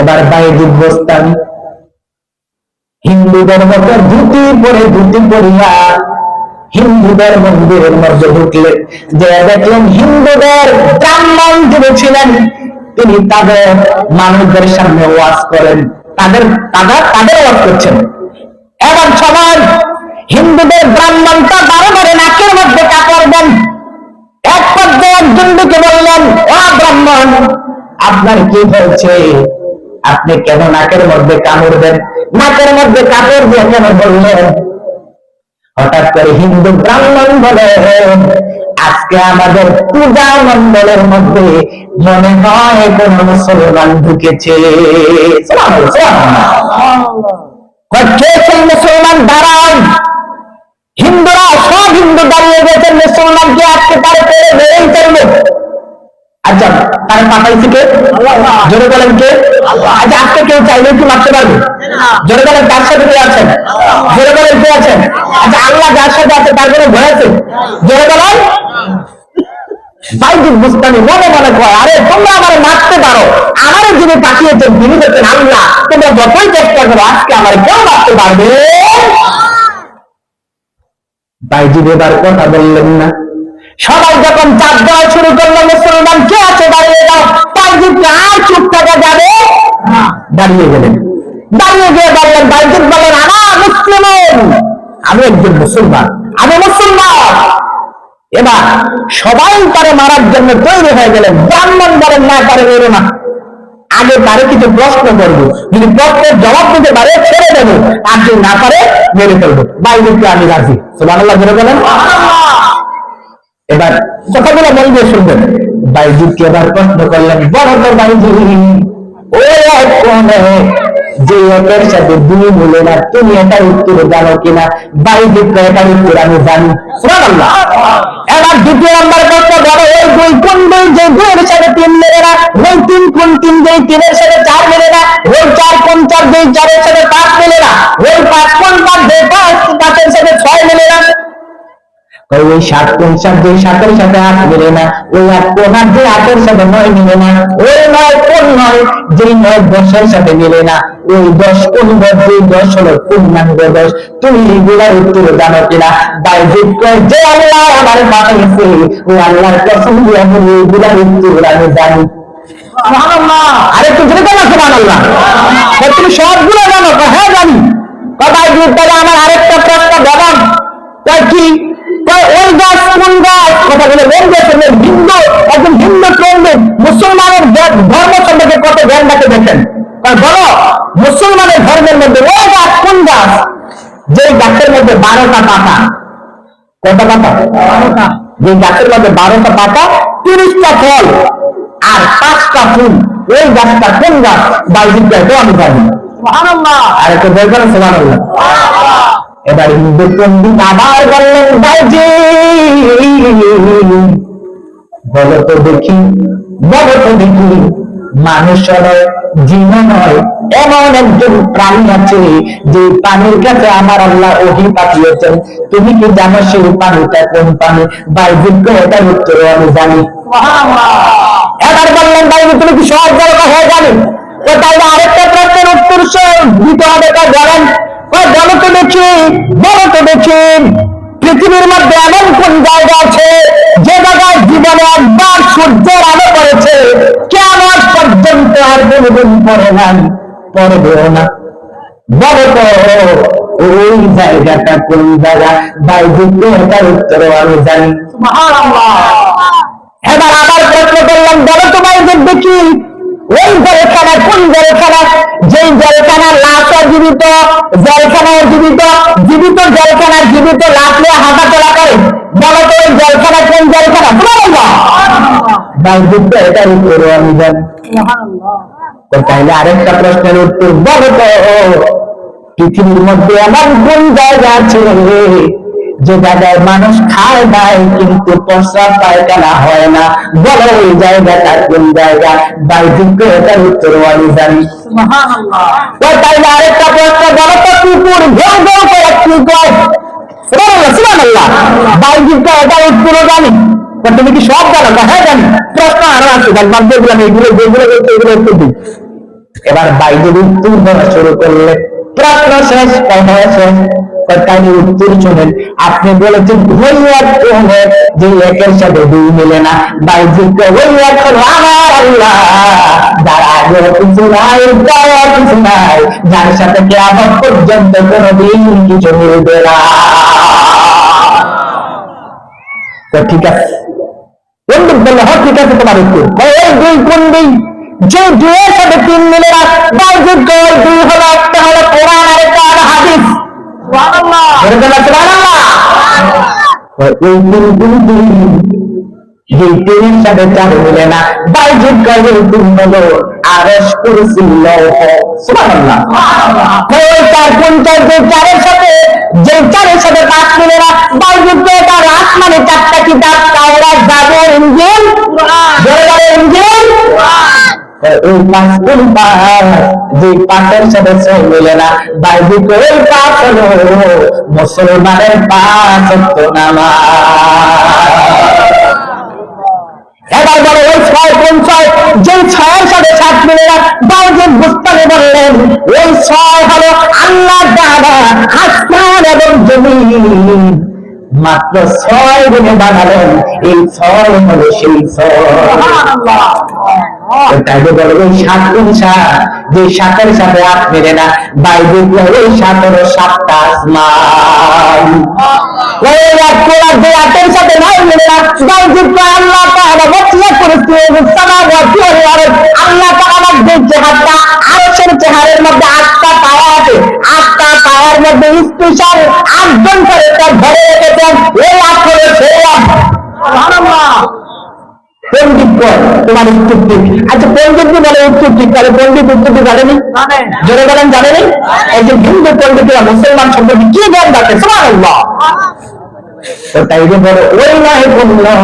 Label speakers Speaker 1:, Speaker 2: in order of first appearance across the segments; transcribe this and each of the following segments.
Speaker 1: এবার বাইজিদ বোস্তামি হিন্দুদের মতো ধুতি পরিয়া হিন্দুদের মন্দিরের মধ্যে ঢুকলেন, যে দেখলেন হিন্দুদের ব্রাহ্মণ যিনি ছিলেন তিনি তাদের মানুষদের সামনে ওয়াজ করেন, তাদের ওয়াজ করছেন। এমন সময় হিন্দুদের ব্রাহ্মণটা বারে নাকের মধ্যে কাপড় দেন। এক পর্যায়ে একজন দিকে বললেন, ও ব্রাহ্মণ, আপনার কি হয়েছে? আপনি কেন নাকের মধ্যে কামড় দেন? নাকের মধ্যে কাপড় দিয়ে কেন বললেন? হঠাৎ করে হিন্দু ব্রাহ্মণ বলে, আজকে আমাদের পূজা মণ্ডলের মধ্যে মনে হয় কোন মুসলমান ঢুকেছে। মুসলমান দাঁড়ান। হিন্দুরা সব হিন্দু দাঁড়িয়ে গেছেন, মুসলমানকে আজকে তার পেরে মেরেই চলবে। আচ্ছা, তার পাঠাইছে কে? জোরে বলেন কে? আচ্ছা, আজকে কেউ চাইলে কি মারতে পারবে? জোরে বলেন কার সাথে কে আছেন? জোরে বলেন কে আছেন? আচ্ছা, আল্লাহ যার সাথে আছে তার কোনো ভয় আছে? জোরে বলেন। বাইজিদ বুস্তামি মনে মনে কয়, আরে তোমরা আমার মারতে পারো, আমার যিনি পাঠিয়েছেন তিনি হচ্ছেন আল্লাহ, তোমরা যতই চেষ্টা করো আজকে আমার কেউ মারতে পারবে? বাইজিদ এবার কথা বললেন না। সবাই যখন চাপ দেওয়া শুরু করলো, মুসলমান কে আছে দাঁড়িয়ে যাও, বাইজিদ আর চুপ থাকা যাবে? দাঁড়িয়ে গেলেন। দাঁড়িয়ে গিয়ে বললেন, বাইজিদ বলেন, আমি একজন মুসলমান, আমি মুসলমান। এবার সবাই তারে মারার জন্য তৈরি হয়ে গেলেন। ব্রাহ্মণ বলেন, না পারে বেরো না, আগে তারে কিছু প্রশ্ন করবো, যদি প্রশ্নের জবাব দিতে পারে ছেড়ে দেবো, আর যদি না পারে মেরে ফেলবো। বাইজিদকে আমি রাজি। সুবহানাল্লাহ বলে বলেন। এবার কথাগুলো মন দিয়ে শুনবেন। বাইজিদকে এবার প্রশ্ন করলেন, বড় তো বাইজিদ, যে একের সাথে দুই মিলে না, তুমি এটার উত্তর জানো কিনা? বাইজিদ এটার উত্তর আমি জানি। সুবহানাল্লাহ। এবার দ্বিতীয় নম্বর প্রশ্ন, বড় ওই দুই কোন দুই? যে দুইয়ের সাথে তিন মেলে না, ওই তিন কোন তিন? যে তিনের সাথে চার মেলে না, ওই চার কোন চার? যে চারের সাথে পাঁচ মেলে না, ওই পাঁচ কোন পাঁচ? যে পাঁচের সাথে ছয় মেলে না, ওই সাত কোন সাত? যে সাতের সাথে আট মিলে না, ওই আট কোন আট? যে আটের সাথে নয় মিলে না, ওই নয় কোন নয়? যে নয় দশের সাথে মিলে না, ওই দশ কোন দশ? যে দশ হলো পূর্ণাঙ্গ দশ। তুমি এগুলার উত্তর জানো কিনা? বাইজিদ কয়, যে আল্লাহ আমার পাঠাইছে ওই আল্লাহর কসম দিয়ে বলি, এগুলার উত্তর আমি জানি। আরে তুই জেনে জানো? সুবহানাল্লাহ। তুমি সবগুলো জানো? হ্যাঁ জানি। বাইজিদ তাহলে আমার আরেকটা প্রশ্ন বলেন, কি ওই গাছ কোন গাছ? কথা বলে হিন্দু, একজন হিন্দু পণ্ডিত মুসলমানের ধর্ম সম্পর্কে কত জ্ঞান রাখে দেখেন। বলো, মুসলমানের ধর্মের মধ্যে ওই গাছ কোন গাছ? যে গাছের মধ্যে 12টা পাতা। কত পাতা? 12টা। যে গাছের মধ্যে 12টা পাতা, 30টা ফল আর 5টা ফুল, ওই গাছটা কোন গাছ? বাইজিদ তো আমি জানি। সুবহানাল্লাহ। আর একটু বলবেন সুবহানাল্লাহ। এবার হিন্দু পণ্ডিত আবার বললেন, বাইজিদ বলো তো দেখি, মানুষ নয়, জিন নয়, এমন একজন প্রাণী আছে যে পানির কাছে আমার আল্লাহ ওহী পাঠিয়েছেন, তুমি কি জানো সেই পানিটা কোন পানি? বাইজিদ এটার উত্তর আমি জানি। এবার বললেন, বাইজিদ তুমি কি সব জায়গা হয়ে যাবে? তাহলে আরেকটা প্রশ্নের উত্তর দিতে হবে, তা বলেন। বলো তো দেখি পৃথিবীর মধ্যে এমন কোন জায়গা আছে যে জায়গায় জীবনে একবার সূর্যের আলো পড়েছে, কিয়ামত পর্যন্ত আর কোনদিন পড়ে নাই, পড়বেও না? বলো তো ওই জায়গাটা কোন জায়গা? বাইজিদ এটার উত্তর আমি জানি। সুবহানাল্লাহ। এবার আবার প্রশ্ন করলাম, বলো তো বাইজিদ দেখি ওই জেলখানা কোন জেলখানা? যেই জেলখানার লাশ জীবিত, জেলখানায় জীবিত, জীবিত জেলখানার জীবিত লাশ নিয়ে হাঁটা চলা করে। বলো তো ওই জেলখানা কোন জেলখানা? বাইজিদ এটার উত্তর আমি জানি। তাইলে আরেকটা প্রশ্নের উত্তর, বলো তো পৃথিবীর মধ্যে এমন কোন জায়গা আছে যে জায়গায় মানুষ খায় দায় কিন্তু প্রস্রাব পায়খানা হয় না? বলো ওই জায়গাটা কোন জায়গা? বাইজিদ এটার উত্তর আমি জানি। সুবহানাল্লাহ। তাইলে আরেকটা প্রশ্ন, বলো তো কুকুর ঘেউ ঘেউ করে কি কয়? সুবহানাল্লাহ। বাইজিদ এটার উত্তর জানি। তুমি কি সব জানো? হ্যাঁ জানি। প্রশ্ন আরো আছে, এগুলো যেগুলো বলছে এগুলো উত্তর দিই। এবার এবার বাইরে উত্তর দেওয়া শুরু করলে প্রশ্ন শেষ, কথা শেষ। তাহলে উত্তর শুনেন, আপনি বলেছেন ওই এক যে একের সাথে দুই মিলে না। বাইজিকে ওই এক হলো আমার আল্লাহ, যার আগে কিছু নাই, যার কিছু নাই, যার সাথে কিয়ামত পর্যন্ত কোনোদিন কিছু মিলবে না। তো ঠিক আছে, বন্ধু বললো হ্যাঁ ঠিক আছে তোমার উত্তর। ওই দুই কোন দুই? যে দুইয়ের সাথে তিন মিলে না, বাইজিকে ওই দুই হলো, একটা হলো কোরআন আর একটা হলো হাদিস। সাথে চার মিলে না, বাইজিক হলো আরশ কুরসি লৌহ। সুবহানাল্লাহ। চার কোন চার? চারের সাথে যে চারের সাথে পাঁচ মিলে না, বাইজিক তার আসমানে চারটা কিতাব, তাওরাত, জাবুর, ইনজিল, ইনজিল। ওই পাঁচ কোন পাঁচ? যে পাঁচের সাথে ছয় মিলে না, বাইজিক ওই পাঁচ হলো মুসলমানের পাঁচ ওয়াক্ত নামাজ। এবার বলে ওই ছয় কোন ছয়? যে ছয়ের সাথে সাত মিলে না, বাইজিক বুস্তানে বললেন ওই ছয় হলো আল্লাহ তাআলা আসমান এবং জমিন মাত্র 6 দিনে বানালেন। এই 6 হলো সেই 6। তাইলে বলে ওই 7 গুণ 7, যে 7-এর সাথে 8 মেরে না, বাইরে ওই 7 হলো 7টা আসমান। ওই এক কোরআন যে 8-এর সাথে 9 মেরে না, বাইরে আল্লাহ তাআলা বর্ণনা করেছেন সামাওয়াতি ওয়াল আরদ। আল্লাহ তাআলা যে চেহারাটা, আরশের চেহারার মধ্যে 8টা পায়া আছে, 8টা পায়ার মধ্যে স্পেশাল 8 জন করে তার ধরে রেখেছেন। এই 8 হলো সেই 8। সুবহানাল্লাহ। পণ্ডিত বল তোমার উত্তর ঠিক। আচ্ছা পণ্ডিত বলে উত্তর ঠিক, তাহলে পণ্ডিত উত্তরটি জানেনি? জোরে বলেন জানেনি? এই যে হিন্দু পণ্ডিতরা মুসলমান সম্পর্কে কি জ্ঞান রাখে? সুবহানাল্লাহ। তো তাই যে বলে ওই নয় বললাম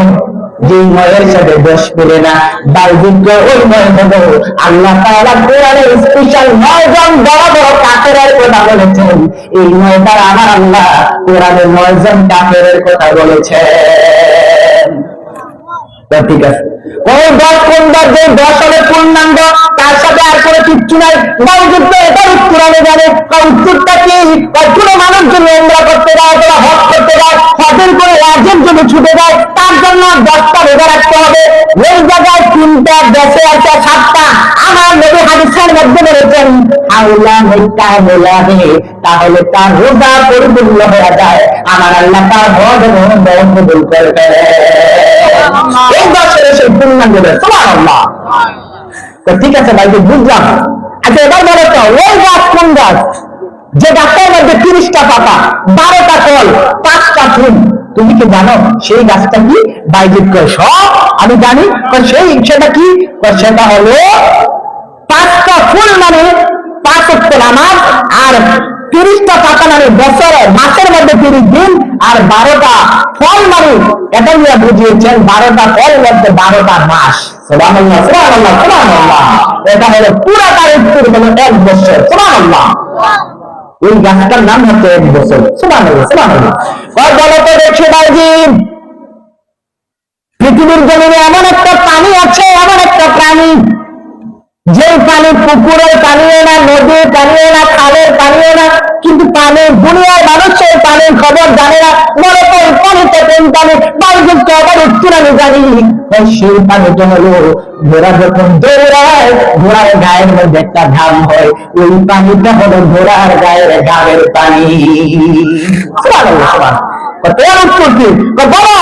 Speaker 1: যে নয়ের সাথে 10 মিলে না, বাইজিক ওই নয় হলো আল্লাহ তাআলা কোরআনে স্পেশাল 9 জন বড় বড় কাফেরের কথা বলেছেন। এই 9টা আমার আল্লাহ কোরআনে 9 জন কাফেরের কথা বলেছেন। ঠিক আছে, ওই 10 কোন 10? যে 10 হলে পূর্ণাঙ্গ, তার সাথে আর কোনো কিচ্ছু নাই। বাইজিক এটার উত্তর আমি জানি। উত্তরটা কি? কোনো মানুষ যদি উমরা করতে যায় অথবা হজ করতে যায়, হজের করে ওয়াজিব যদি ছুটে যায়, তার জন্য 10টা রোজা রাখতে হবে। ওই জায়গায় 3টা, 10-এ আছে 7টা। আমার নবী হাদিসের মধ্যে বলেছেন হাওলা মিটা মোলাহে, তাহলে তার রোজা পরিপূর্ণ হয়ে যায়। আমার আল্লাহ তার হজ এবং উমরা কবুল করবেন। এই 10-এর সেই পূর্ণাঙ্গ। সুবহানাল্লাহ। তো ঠিক আছে ভাই, বুঝলাম। আচ্ছা এবার বলো তো ওই গাছ কোন গাছ? যে গাছটার মধ্যে 30টা পাতা, 12টা ফল, 5টা ফুল। তুমি কি জানো সেই গাছটা কি? বাইজিক কয় সব আমি জানি। সেটা কি? সেটা হলো 5টা ফুল মানে 5 ওয়াক্ত নামাজ, আর 30টা পাতা মানে বছরে মাসের মধ্যে 30 দিন, আর 12টা ফল মানে এটা নিয়ে বুঝিয়েছেন 12টা ফল মধ্যে 12টা মাস। সুবহানাল্লাহ, সুবহানাল্লাহ, সুবহানাল্লাহ। এটা হলো পুরাটার উত্তর হলো 1 বছর। সুবহানাল্লাহ। ওই গাছটার নাম হচ্ছে 1 বছর। সুবহানাল্লাহ, সুবহানাল্লাহ। বলো তো দেখি ভাইজি, পৃথিবীর জমিনে এমন একটা পানি আছে, এমন একটা প্রাণী, যে পানি পুকুরের পানিও না, নদীর পানিও না, খালের পানিও না, কিন্তু পানি দুনিয়ার মানুষের পানির খবর জানে না। মনে করি পানিতে কোন পানি? বাইজিক কবার উত্তর আমি জানি। সেই পানিটা হলো ঘোড়া যখন দৌড়ায়, ঘোড়ার গায়ের মধ্যে একটা ঘাম হয়, ওই পানিটা হলো ঘোড়ার গায়ের ঘামের পানি। সুবহানাল্লাহ, সুবহানাল্লাহ। উত্তর কি বলো?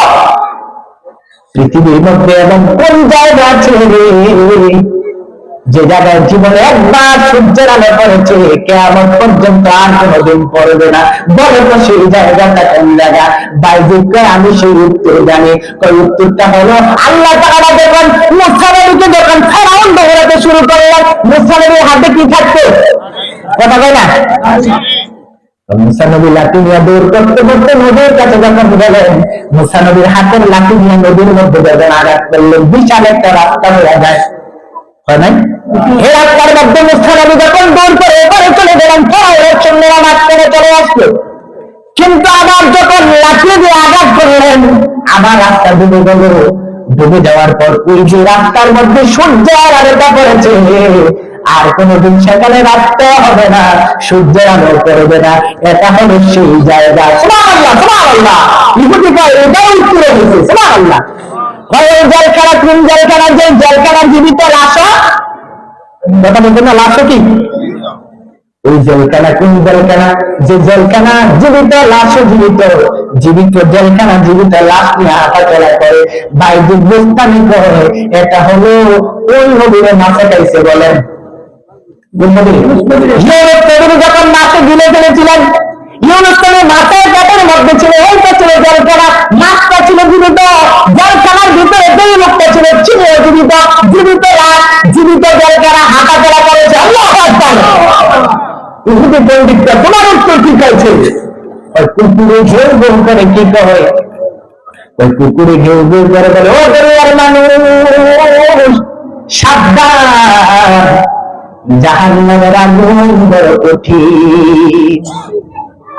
Speaker 1: পৃথিবীর মধ্যে এমন কোন জায়গা আছে যে জায়গায় জীবনে একবার সূর্যের আলো পড়েছে, কিয়ামত পর্যন্ত আর কোনোদিন পড়বে না? বলে তো সেই জায়গাটা কোন জায়গা? বাইজিক আমি সেই উত্তর জানি। উত্তরটা হলো আল্লাহ তাআলা যখন মুসা নবীকে যখন ফেরাউন দৌড়াতে শুরু করলেন, মুসা নবীর হাতে কি থাকতো? কথা বলে না? মুসা নবী লাঠি নিয়ে দৌড় করতে করতে নদীর কাছে যখন গেলেন, মুসা নবীর হাতের লাঠি নিয়ে নদীর মধ্যে যখন আঘাত করলেন, বিশাল একটা রাস্তা হয়ে যায়। হয় নাই? এই রাস্তার মধ্যে মুসা নবী যখন দৌড় করে এবারে চলে গেলেন, ফেরাউনের সৈন্যরা মাঝখানে চলে আসলো। কিন্তু আবার যখন লাঠি দিয়ে আঘাত করলেন, আবার রাস্তা ডুবে গেল। ডুবে যাওয়ার পর ওই যে রাস্তার মধ্যে সূর্যের আলোটা পড়েছে, আর কোনোদিন সকালে রাখতে হবে না, সূর্যের আলো পড়বে না। এটা হলো সেই জায়গা। সুবহানাল্লাহ, সুবহানাল্লাহ। ইহুদি কয় এটাই উত্তর হয়েছে। সুবহানাল্লাহ। ওই জেলখানা, কোন জেলখানা? যে জেলখানার জীবিত লাশ, কথা বলবেন না, লাশ কি ওই জেলখানা? কোন জেলখানা? যে জেলখানা জীবিত লাশ, জীবিত জীবিত জেলখানা জীবিত লাশ নিয়ে হাঁটাচলা করে, বাইরে বুস্তানি করে। এটা হলো ওই নবীরে মাছে খাইছে। বলেন যখন মাছে গিলে ফেলেছিলেন, ইউনুস নবী মাছের পেটের মধ্যে ছিল, এইটা ছিল জেলখানা, মাছটা ছিল জীবিত, জেলখানার ভিতরে দুই লোকটা ছিল জীবিত, জীবিত লাশ, জীবিত জেলখানা হাঁটাচলা করেছে। আল্লাহু আকবার। ইহুদি পণ্ডিতরা তোমার উত্তর কি চাইছে? কুকুরে ঘেউ ঘেউ করে কি কয়? ওই কুকুরে ঘেউ ঘেউ করে বলে, ও দুনিয়ার মানুষ সাবধান, জাহান্নামের আগুন বড় কঠিন।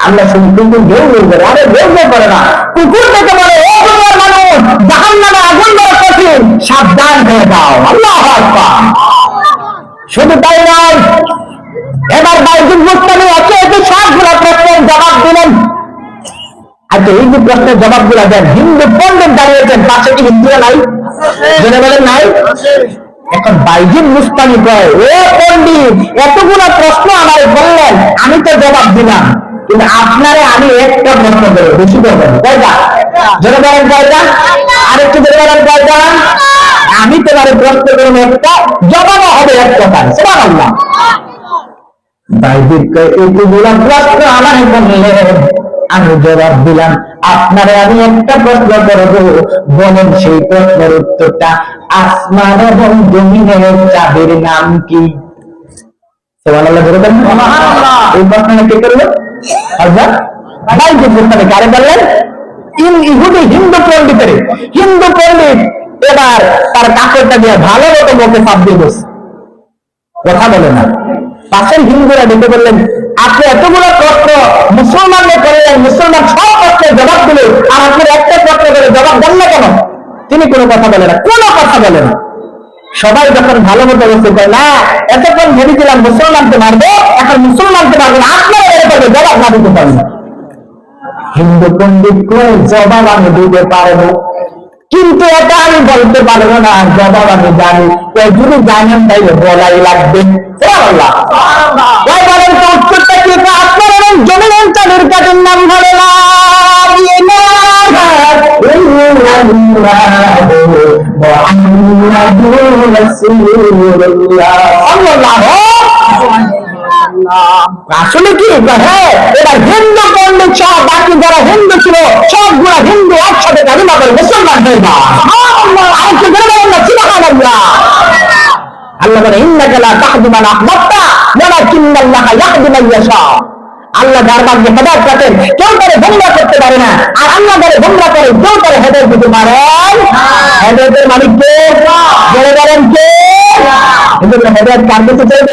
Speaker 1: আমরা শুনি কুকুর ঘেউ ঘেউ করে, আরে ঘেউ ঘেউ করে না, কুকুর থেকে বলে, ও দুনিয়ার মানুষ জাহান্নামের আগুন বড় কঠিন, সাবধান হয়ে যাও। আল্লাহু আকবার। শুধু তাই নয়, এবার বাইজিদ বুস্তামি একে একে সবগুলো প্রশ্নের জবাব দিলেন। আচ্ছা, এই যে প্রশ্নের জবাবগুলো দেন, হিন্দু পণ্ডিত দাঁড়িয়েছেন, পাশে কি হিন্দুরা নাই? জেনে বলেন নাই? এখন বাইজিদ বুস্তামি কয়, ও পণ্ডিত, এতগুলো প্রশ্ন আমারে বললেন, আমি তো জবাব দিলাম, কিন্তু আপনারে আমি একটা প্রশ্ন দেবো, বেশি করবেন কয়টা? জেনে বলেন কয়টা? আরেকটু জেনে বলেন কয়টা? আমি তোমার প্রশ্ন করবো একটা, জবাবও হবে এক কথা। সুবহানাল্লাহ। এতগুলা প্রশ্ন আমাকে বললেন, আমি জবাব দিলাম, আপনারে আমি একটা প্রশ্ন করবো, বলেন সেই প্রশ্নের উত্তরটা। আসমান এবং জমিনের চাঁদের নাম কি? সুবহানাল্লাহ বলবেন। এই প্রশ্নটা কে করলো? বাইজিদ বুস্তামি। কারে বললেন? ইহুদি হিন্দু পণ্ডিতের। হিন্দু পণ্ডিত এবার তার কাপড়টা দিয়ে ভালো মতো মুখে চাপ দিয়ে বসে, কথা বলে না। পাশের হিন্দুরা ডেকে বললেন, আপনি এতগুলো প্রশ্ন মুসলমানদের করলেন, মুসলমান সব প্রশ্নের জবাব দিলে, আর আপনি একটা প্রশ্ন করে জবাব দেন না কেন? তিনি কোনো কথা বলে না, কোনো কথা বলে না। সবাই যখন ভালো মতো বলতে পারে না, এতক্ষণ ভেবেছিলাম মুসলমানকে মারবো, এখন মুসলমানকে মারবো না, আপনারা এরকম জবাব না দিতে পারেন। হিন্দু পণ্ডিত করে জবাব আমি দিতে পারবো, কিন্তু এটা আমি বলতে পারবো না, জবাব আমি জানি। যদি জানেন তাইলে বলাই লাগবে। বলেন তো উত্তরটা কি? আপনার জমিনের চাঁদের কাজের নাম হলো আসলে কি? হ্যাঁ, এবার হিন্দু পণ্ডিত সব, বাকি যারা হিন্দু ছিল সবগুলা হিন্দু একসাথে কালিমা করে মুসলমান হয়ে যায়। আল্লাহ বলে, ইন্নাকা লা তাহদি মান আহবাবতা ওয়ালাকিন্নাল্লাহা ইয়াহদি মান ইয়াশা। আল্লাহ যার ভাগ্যে হেদায়েত রাখেন, কেউ তারে গোমরাহ করতে পারে না, আর আল্লাহ যারে গোমরাহ করে, কেউ তারে হেদায়েত দিতে পারেন। হেদায়েতের মালিক কে? বলে বলেন কে? হেদায়েত কার কাছে চাইবে?